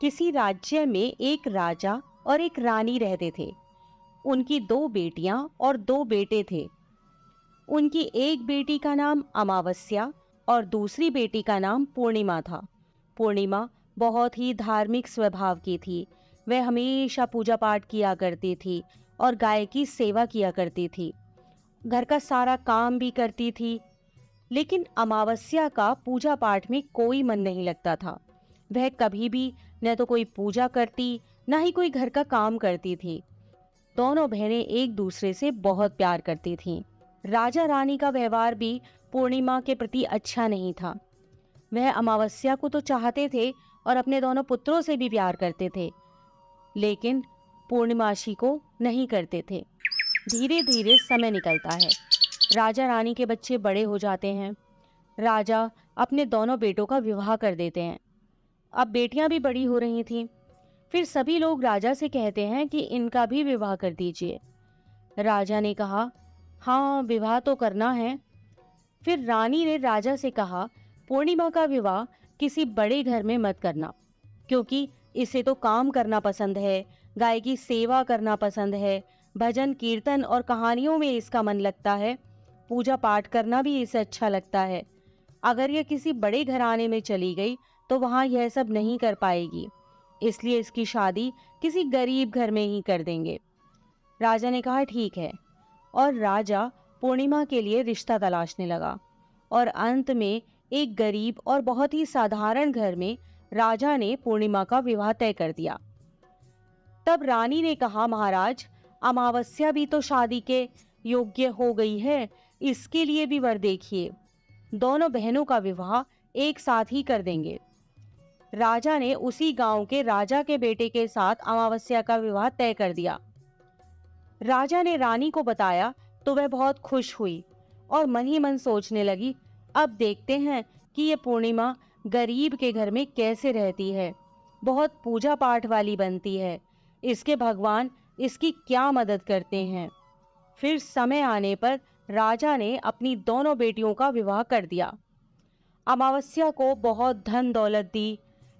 किसी राज्य में एक राजा और एक रानी रहते थे। उनकी दो बेटियां और दो बेटे थे। उनकी एक बेटी का नाम अमावस्या और दूसरी बेटी का नाम पूर्णिमा था। पूर्णिमा बहुत ही धार्मिक स्वभाव की थी। वह हमेशा पूजा पाठ किया करती थी और गाय की सेवा किया करती थी। घर का सारा काम भी करती थी। लेकिन अमावस्या का पूजा पाठ में कोई मन नहीं लगता था। वह कभी भी न तो कोई पूजा करती, न ही कोई घर का काम करती थी। दोनों बहनें एक दूसरे से बहुत प्यार करती थीं। राजा रानी का व्यवहार भी पूर्णिमा के प्रति अच्छा नहीं था। वह अमावस्या को तो चाहते थे और अपने दोनों पुत्रों से भी प्यार करते थे, लेकिन पूर्णिमाशी को नहीं करते थे। धीरे धीरे समय निकलता है। राजा रानी के बच्चे बड़े हो जाते हैं। राजा अपने दोनों बेटों का विवाह कर देते हैं। अब बेटियां भी बड़ी हो रही थीं। फिर सभी लोग राजा से कहते हैं कि इनका भी विवाह कर दीजिए। राजा ने कहा, हाँ, विवाह तो करना है। फिर रानी ने राजा से कहा, पूर्णिमा का विवाह किसी बड़े घर में मत करना, क्योंकि इसे तो काम करना पसंद है, गाय की सेवा करना पसंद है, भजन कीर्तन और कहानियों में इसका मन लगता है, पूजा पाठ करना भी इसे अच्छा लगता है। अगर यह किसी बड़े घराने में चली गई तो वहां यह सब नहीं कर पाएगी, इसलिए इसकी शादी किसी गरीब घर में ही कर देंगे। राजा ने कहा, ठीक है। और राजा पूर्णिमा के लिए रिश्ता तलाशने लगा और अंत में एक गरीब और बहुत ही साधारण घर में राजा ने पूर्णिमा का विवाह तय कर दिया। तब रानी ने कहा, महाराज, अमावस्या भी तो शादी के योग्य हो गई है, इसके लिए भी वर देखिए। दोनों बहनों का विवाह एक साथ ही कर देंगे। राजा ने उसी गांव के राजा के बेटे के साथ अमावस्या का विवाह तय कर दिया। राजा ने रानी को बताया तो वह बहुत खुश हुई और मन ही मन सोचने लगी, अब देखते हैं कि ये पूर्णिमा गरीब के घर में कैसे रहती है, बहुत पूजा पाठ वाली बनती है, इसके भगवान इसकी क्या मदद करते हैं। फिर समय आने पर राजा ने अपनी दोनों बेटियों का विवाह कर दिया। अमावस्या को बहुत धन दौलत दी,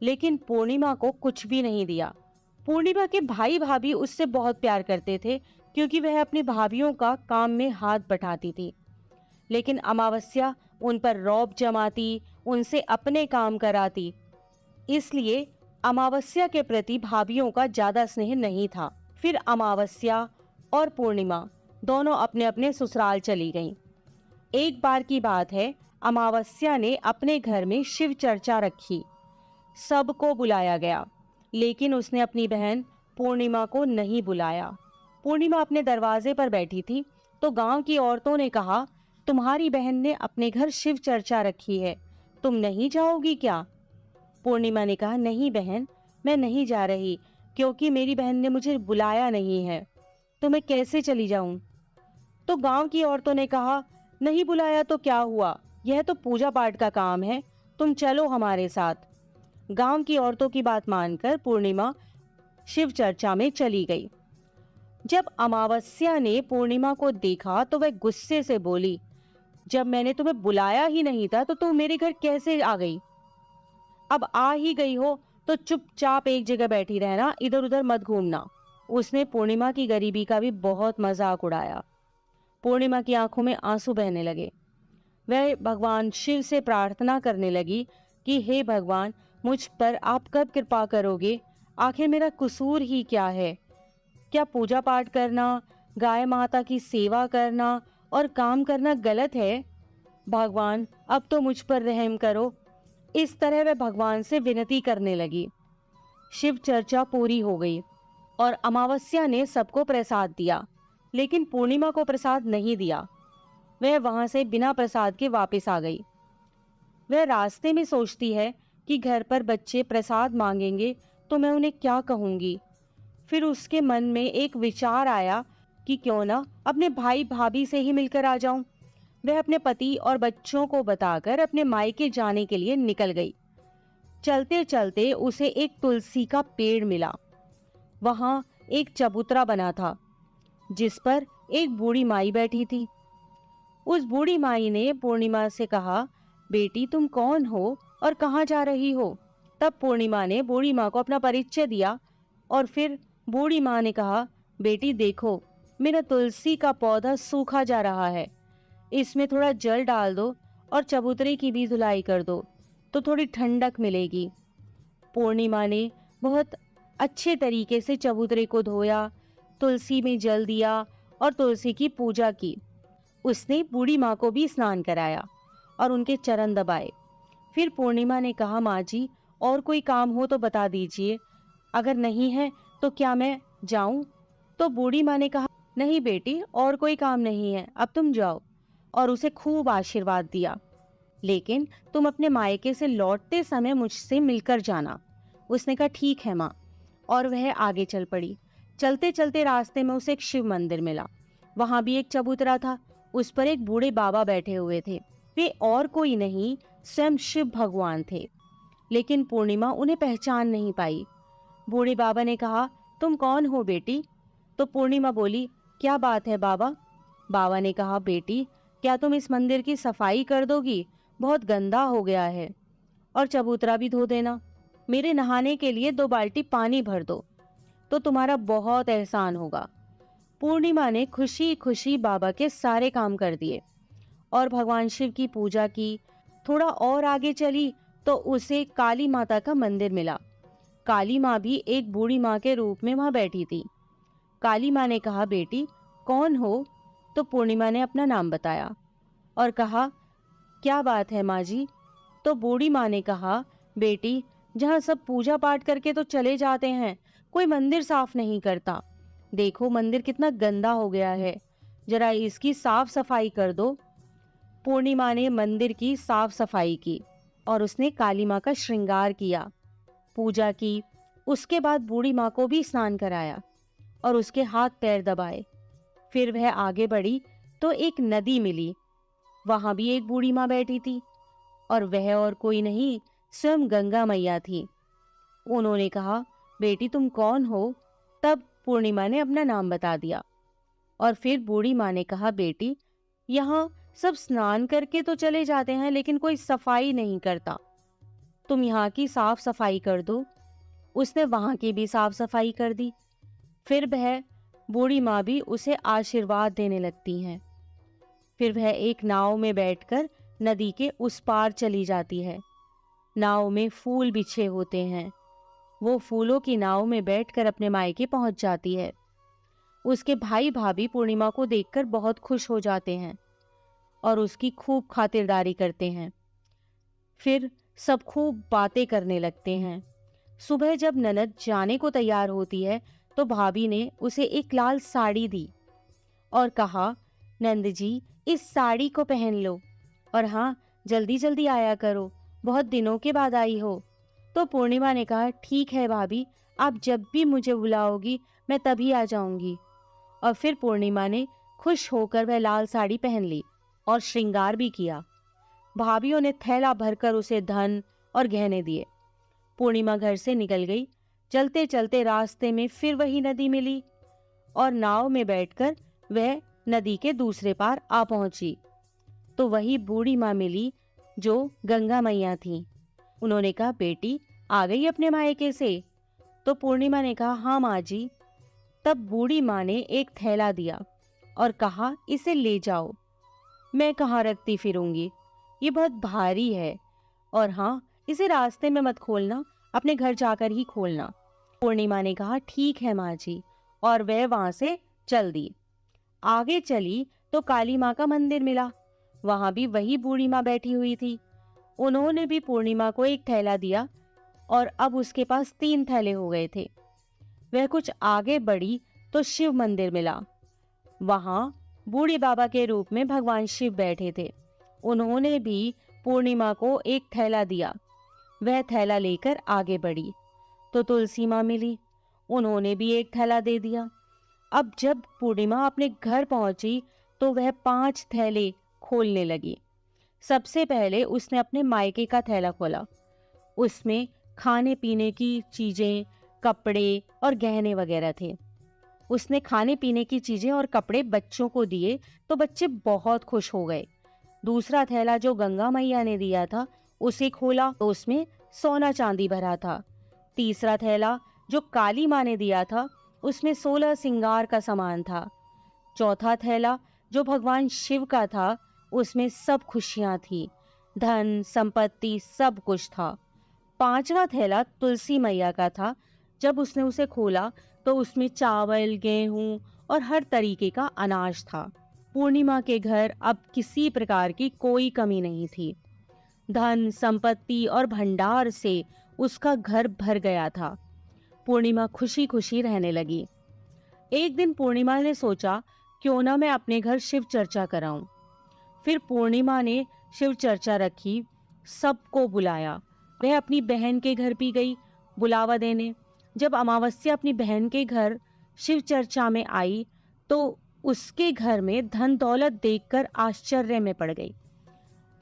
लेकिन पूर्णिमा को कुछ भी नहीं दिया। पूर्णिमा के भाई भाभी उससे बहुत प्यार करते थे, क्योंकि वह अपनी भाभियों का काम में हाथ बटाती थी। लेकिन अमावस्या उन पर रौब जमाती, उनसे अपने काम कराती, इसलिए अमावस्या के प्रति भाभियों का ज्यादा स्नेह नहीं था। फिर अमावस्या और पूर्णिमा दोनों अपने अपने ससुराल चली गईं। एक बार की बात है, अमावस्या ने अपने घर में शिव चर्चा रखी। सबको बुलाया गया, लेकिन उसने अपनी बहन पूर्णिमा को नहीं बुलाया। पूर्णिमा अपने दरवाजे पर बैठी थी तो गांव की औरतों ने कहा, तुम्हारी बहन ने अपने घर शिव चर्चा रखी है, तुम नहीं जाओगी क्या? पूर्णिमा ने कहा, नहीं बहन, मैं नहीं जा रही, क्योंकि मेरी बहन ने मुझे बुलाया नहीं है, तो मैं कैसे चली जाऊं? तो गांव की औरतों ने कहा, नहीं बुलाया तो क्या हुआ, यह तो पूजा पाठ का काम है, तुम चलो हमारे साथ। गांव की औरतों की बात मानकर पूर्णिमा शिव चर्चा में चली गई। जब अमावस्या ने पूर्णिमा को देखा तो वह गुस्से से बोली, जब मैंने तुम्हें बुलाया ही नहीं था तो तुम मेरे घर कैसे आ गई? अब आ ही गई हो तो चुपचाप एक जगह बैठी रहना, इधर उधर मत घूमना। उसने पूर्णिमा की गरीबी का भी बहुत मजाक उड़ाया। पूर्णिमा की आंखों में आंसू बहने लगे। वह भगवान शिव से प्रार्थना करने लगी कि हे भगवान, मुझ पर आप कब कृपा करोगे? आखिर मेरा कसूर ही क्या है? क्या पूजा पाठ करना, गाय माता की सेवा करना और काम करना गलत है? भगवान, अब तो मुझ पर रहम करो। इस तरह वह भगवान से विनती करने लगी। शिव चर्चा पूरी हो गई और अमावस्या ने सबको प्रसाद दिया, लेकिन पूर्णिमा को प्रसाद नहीं दिया। वह वहां से बिना प्रसाद के वापस आ गई। वह रास्ते में सोचती है कि घर पर बच्चे प्रसाद मांगेंगे तो मैं उन्हें क्या कहूंगी। फिर उसके मन में एक विचार आया कि क्यों ना अपने भाई भाभी से ही मिलकर आ जाऊं। वह अपने पति और बच्चों को बताकर अपने मायके जाने के लिए निकल गई। चलते चलते उसे एक तुलसी का पेड़ मिला। वहां एक चबूतरा बना था, जिस पर एक बूढ़ी माई बैठी थी। उस बूढ़ी माई ने पूर्णिमा से कहा, बेटी, तुम कौन हो और कहाँ जा रही हो? तब पूर्णिमा ने बूढ़ी माँ को अपना परिचय दिया और फिर बूढ़ी माँ ने कहा, बेटी देखो, मेरा तुलसी का पौधा सूखा जा रहा है, इसमें थोड़ा जल डाल दो और चबूतरे की भी धुलाई कर दो तो थोड़ी ठंडक मिलेगी। पूर्णिमा ने बहुत अच्छे तरीके से चबूतरे को धोया, तुलसी में जल दिया और तुलसी की पूजा की। उसने बूढ़ी माँ को भी स्नान कराया और उनके चरण दबाए। फिर पूर्णिमा ने कहा, माँ जी और कोई काम हो तो बता दीजिए, अगर नहीं है तो क्या मैं जाऊं? तो बूढ़ी माँ ने कहा, नहीं बेटी, और कोई काम नहीं है, अब तुम जाओ, और उसे खूब आशीर्वाद दिया। लेकिन तुम अपने मायके से लौटते समय मुझसे मिलकर जाना। उसने कहा, ठीक है माँ, और वह आगे चल पड़ी। चलते चलते रास्ते में उसे एक शिव मंदिर मिला। वहां भी एक चबूतरा था, उस पर एक बूढ़े बाबा बैठे हुए थे। वे और कोई नहीं, स्वयं शिव भगवान थे। लेकिन पूर्णिमा उन्हें पहचान नहीं पाई। बूढ़े बाबा ने कहा, तुम कौन हो बेटी? तो पूर्णिमा बोली, क्या बात है बाबा? बाबा ने कहा, बेटी, क्या तुम इस मंदिर की सफाई कर दोगी? बहुत गंदा हो गया है, और चबूतरा भी धो देना। मेरे नहाने के लिए 2 बाल्टी पानी भर दो तो तुम्हारा बहुत एहसान होगा। पूर्णिमा ने खुशी खुशी बाबा के सारे काम कर दिए और भगवान शिव की पूजा की। थोड़ा और आगे चली तो उसे काली माता का मंदिर मिला। काली माँ भी एक बूढ़ी माँ के रूप में वहां बैठी थी। काली माँ ने कहा, बेटी कौन हो? तो पूर्णिमा ने अपना नाम बताया और कहा, क्या बात है माँ जी? तो बूढ़ी माँ ने कहा, बेटी, जहाँ सब पूजा पाठ करके तो चले जाते हैं, कोई मंदिर साफ नहीं करता। देखो मंदिर कितना गंदा हो गया है, जरा इसकी साफ सफाई कर दो। पूर्णिमा ने मंदिर की साफ सफाई की और उसने काली माँ का श्रृंगार किया, पूजा की। उसके बाद बूढ़ी माँ को भी स्नान कराया और उसके हाथ पैर दबाए। फिर वह आगे बढ़ी तो एक नदी मिली। वहां भी एक बूढ़ी माँ बैठी थी और वह और कोई नहीं, स्वयं गंगा मैया थी। उन्होंने कहा, बेटी तुम कौन हो? तब पूर्णिमा ने अपना नाम बता दिया और फिर बूढ़ी माँ ने कहा, बेटी, यहाँ सब स्नान करके तो चले जाते हैं लेकिन कोई सफाई नहीं करता, तुम यहाँ की साफ सफाई कर दो। उसने वहां की भी साफ सफाई कर दी। फिर वह बूढ़ी माँ भी उसे आशीर्वाद देने लगती हैं। फिर वह एक नाव में बैठकर नदी के उस पार चली जाती है। नाव में फूल बिछे होते हैं। वो फूलों की नाव में बैठकर अपने मायके पहुंच जाती है। उसके भाई भाभी पूर्णिमा को देखकर बहुत खुश हो जाते हैं और उसकी खूब खातिरदारी करते हैं। फिर सब खूब बातें करने लगते हैं। सुबह जब ननद जाने को तैयार होती है तो भाभी ने उसे एक लाल साड़ी दी और कहा, नंद जी, इस साड़ी को पहन लो और हाँ, जल्दी जल्दी आया करो, बहुत दिनों के बाद आई हो। तो पूर्णिमा ने कहा, ठीक है भाभी, आप जब भी मुझे बुलाओगी मैं तभी आ जाऊंगी। और फिर पूर्णिमा ने खुश होकर वह लाल साड़ी पहन ली और श्रृंगार भी किया। भाभीयों ने थैला भरकर उसे धन और गहने दिए। पूर्णिमा घर से निकल गई। चलते चलते रास्ते में फिर वही नदी मिली और नाव में बैठकर वह नदी के दूसरे पार आ पहुंची तो वही बूढ़ी माँ मिली जो गंगा मैया थी। उन्होंने कहा, बेटी आ गई अपने मायके से? तो पूर्णिमा ने कहा, हाँ माँ जी। तब बूढ़ी माँ ने एक थैला दिया और कहा, इसे ले जाओ, मैं कहाँ रखती फिरूंगी, ये बहुत भारी है, और हाँ, इसे रास्ते में मत खोलना, अपने घर जाकर ही खोलना। पूर्णिमा ने कहा, ठीक है माँ जी, और वह वहां से चल दी। आगे चली तो काली माँ का मंदिर मिला। वहां भी वही बूढ़ी माँ बैठी हुई थी। उन्होंने भी पूर्णिमा को एक थैला दिया और अब उसके पास 3 थैले हो गए थे। वह कुछ आगे बढ़ी तो शिव मंदिर मिला। वहां बूढ़े बाबा के रूप में भगवान शिव बैठे थे। उन्होंने भी पूर्णिमा को एक थैला दिया। वह थैला लेकर आगे बढ़ी तो तुलसी माँ मिली। उन्होंने भी एक थैला दे दिया। अब जब पूर्णिमा अपने घर पहुंची तो वह 5 थैले खोलने लगी। सबसे पहले उसने अपने मायके का थैला खोला। उसमें खाने पीने की चीजें, कपड़े और गहने वगैरह थे। उसने खाने पीने की चीजें और कपड़े बच्चों को दिए तो बच्चे बहुत खुश हो गए। दूसरा थैला जो गंगा मैया ने दिया था उसे खोला तो उसमें सोना चांदी भरा था। तीसरा थैला जो काली माँ ने दिया था, उसमें 16 सिंगार का सामान था। चौथा थैला जो भगवान शिव का था, उसमें सब खुशियां थी, धन संपत्ति सब कुछ था। पांचवा थैला तुलसी मैया का था। जब उसने उसे खोला तो उसमें चावल, गेहूं और हर तरीके का अनाज था। पूर्णिमा के घर अब किसी प्रकार की कोई कमी नहीं थी। धन संपत्ति और भंडार से उसका घर भर गया था। पूर्णिमा खुशी खुशी रहने लगी। एक दिन पूर्णिमा ने सोचा, क्यों ना मैं अपने घर शिव चर्चा कराऊं। फिर पूर्णिमा ने शिव चर्चा रखी, सबको बुलाया। वह अपनी बहन के घर भी गई बुलावा देने। जब अमावस्या अपनी बहन के घर शिव चर्चा में आई तो उसके घर में धन दौलत देखकर आश्चर्य में पड़ गई।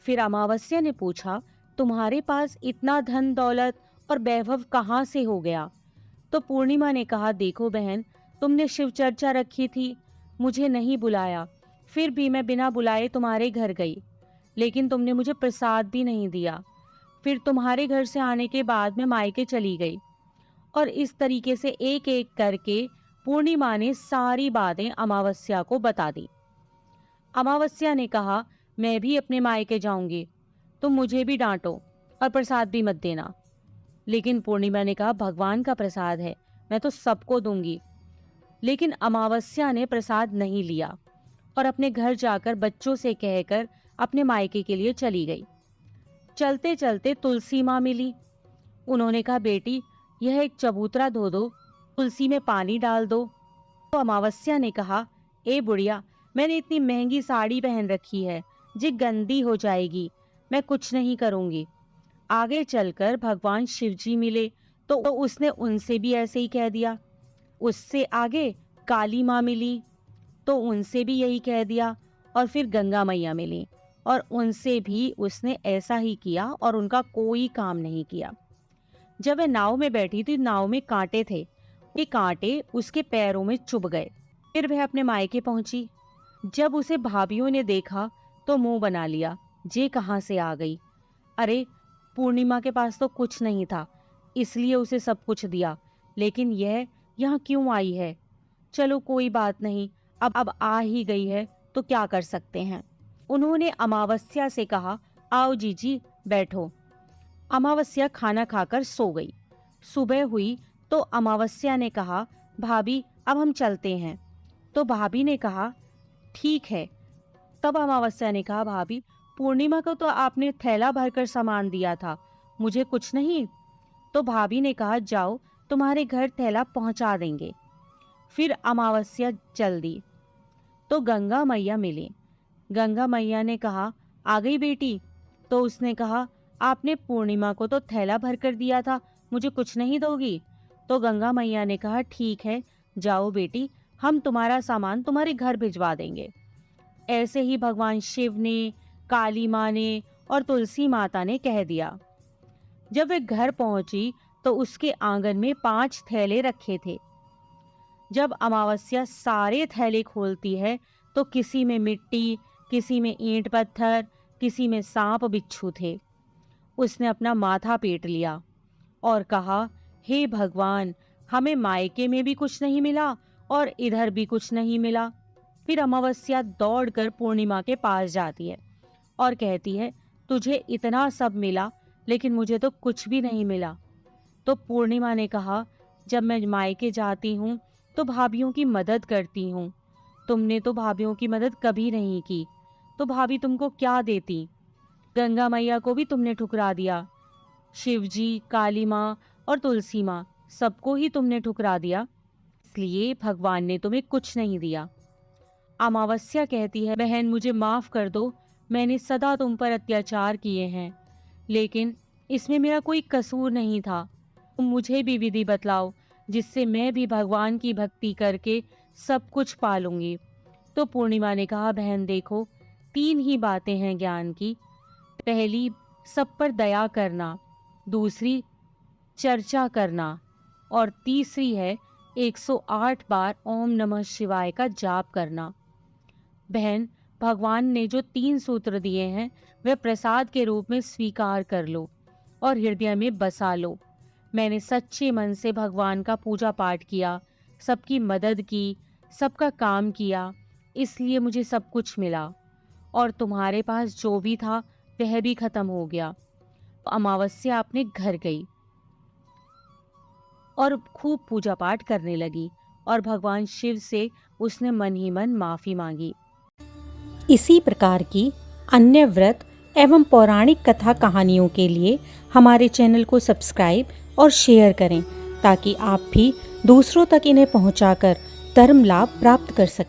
फिर अमावस्या ने पूछा, तुम्हारे पास इतना धन दौलत और वैभव कहाँ से हो गया? तो पूर्णिमा ने कहा, देखो बहन, तुमने शिव चर्चा रखी थी, मुझे नहीं बुलाया, फिर भी मैं बिना बुलाए तुम्हारे घर गई, लेकिन तुमने मुझे प्रसाद भी नहीं दिया। फिर तुम्हारे घर से आने के बाद मैं मायके चली गई। और इस तरीके से एक एक करके पूर्णिमा ने सारी बातें अमावस्या को बता दी। अमावस्या ने कहा, मैं भी अपने मायके जाऊंगी, तुम मुझे भी डांटो और प्रसाद भी मत देना। लेकिन पूर्णिमा ने कहा, भगवान का प्रसाद है, मैं तो सबको दूंगी। लेकिन अमावस्या ने प्रसाद नहीं लिया और अपने घर जाकर बच्चों से कहकर अपने मायके के लिए चली गई। चलते चलते तुलसी माँ मिली। उन्होंने कहा, बेटी, यह एक चबूतरा धो दो, तुलसी में पानी डाल दो। तो अमावस्या ने कहा, ए बुढ़िया, मैंने इतनी महंगी साड़ी पहन रखी है, जी गंदी हो जाएगी, मैं कुछ नहीं करूंगी। आगे चलकर भगवान शिवजी मिले तो उसने उनसे भी ऐसे ही कह दिया। उससे आगे काली माँ मिली तो उनसे भी यही कह दिया। और फिर गंगा मैया मिली और उनसे भी उसने ऐसा ही किया और उनका कोई काम नहीं किया। जब वह नाव में बैठी थी, नाव में कांटे थे, ये कांटे उसके पैरों में चुभ गए। फिर वह अपने मायके पहुंची। जब उसे भाभीियों ने देखा तो मुंह बना लिया, जे कहाँ से आ गई। अरे, पूर्णिमा के पास तो कुछ नहीं था, इसलिए उसे सब कुछ दिया, लेकिन यह यहाँ क्यों आई है? चलो कोई बात नहीं, अब आ ही गई है तो क्या कर सकते हैं। उन्होंने अमावस्या से कहा, आओ जीजी बैठो। अमावस्या खाना खाकर सो गई। सुबह हुई तो अमावस्या ने कहा, भाभी अब हम चलते हैं। तो भाभी ने कहा, ठीक है। तब अमावस्या ने कहा, भाभी, पूर्णिमा को तो आपने थैला भरकर सामान दिया था, मुझे कुछ नहीं। तो भाभी ने कहा, जाओ, तुम्हारे घर थैला पहुंचा देंगे। फिर अमावस्या चल दी तो गंगा मैया मिली। गंगा मैया ने कहा, आ गई बेटी? तो उसने कहा, आपने पूर्णिमा को तो थैला भरकर दिया था, मुझे कुछ नहीं दोगी? तो गंगा मैया ने कहा, ठीक है, जाओ बेटी, हम तुम्हारा सामान तुम्हारे घर भिजवा देंगे। ऐसे ही भगवान शिव ने, काली माँ ने और तुलसी माता ने कह दिया। जब वे घर पहुंची तो उसके आंगन में 5 थैले रखे थे। जब अमावस्या सारे थैले खोलती है तो किसी में मिट्टी, किसी में ईंट पत्थर, किसी में सांप बिच्छू थे। उसने अपना माथा पीट लिया और कहा, हे भगवान, हमें मायके में भी कुछ नहीं मिला और इधर भी कुछ नहीं मिला। फिर अमावस्या दौड़कर पूर्णिमा के पास जाती है और कहती है, तुझे इतना सब मिला लेकिन मुझे तो कुछ भी नहीं मिला। तो पूर्णिमा ने कहा, जब मैं मायके जाती हूँ तो भाभीियों की मदद करती हूँ, तुमने तो भाभीियों की मदद कभी नहीं की, तो भाभी तुमको क्या देती? गंगा मैया को भी तुमने ठुकरा दिया, शिवजी, काली माँ और तुलसी माँ, सबको ही तुमने ठुकरा दिया, इसलिए भगवान ने तुम्हें कुछ नहीं दिया। अमावस्या कहती है, बहन मुझे माफ कर दो, मैंने सदा तुम पर अत्याचार किए हैं, लेकिन इसमें मेरा कोई कसूर नहीं था। तुम मुझे भी विधि बतलाओ जिससे मैं भी भगवान की भक्ति करके सब कुछ पालूंगी। तो पूर्णिमा ने कहा, बहन देखो, 3 ही बातें हैं ज्ञान की। पहली, सब पर दया करना, दूसरी चर्चा करना और तीसरी है 108 बार ओम नमः शिवाय का जाप करना। बहन, भगवान ने जो 3 सूत्र दिए हैं वह प्रसाद के रूप में स्वीकार कर लो और हृदय में बसा लो। मैंने सच्चे मन से भगवान का पूजा पाठ किया, सबकी मदद की, सबका काम किया, इसलिए मुझे सब कुछ मिला। और तुम्हारे पास जो भी था वह भी खत्म हो गया। अमावस्या अपने घर गई और खूब पूजा पाठ करने लगी और भगवान शिव से उसने मन ही मन माफ़ी मांगी। इसी प्रकार की अन्य व्रत एवं पौराणिक कथा कहानियों के लिए हमारे चैनल को सब्सक्राइब और शेयर करें, ताकि आप भी दूसरों तक इन्हें पहुंचाकर धर्म लाभ प्राप्त कर सकें।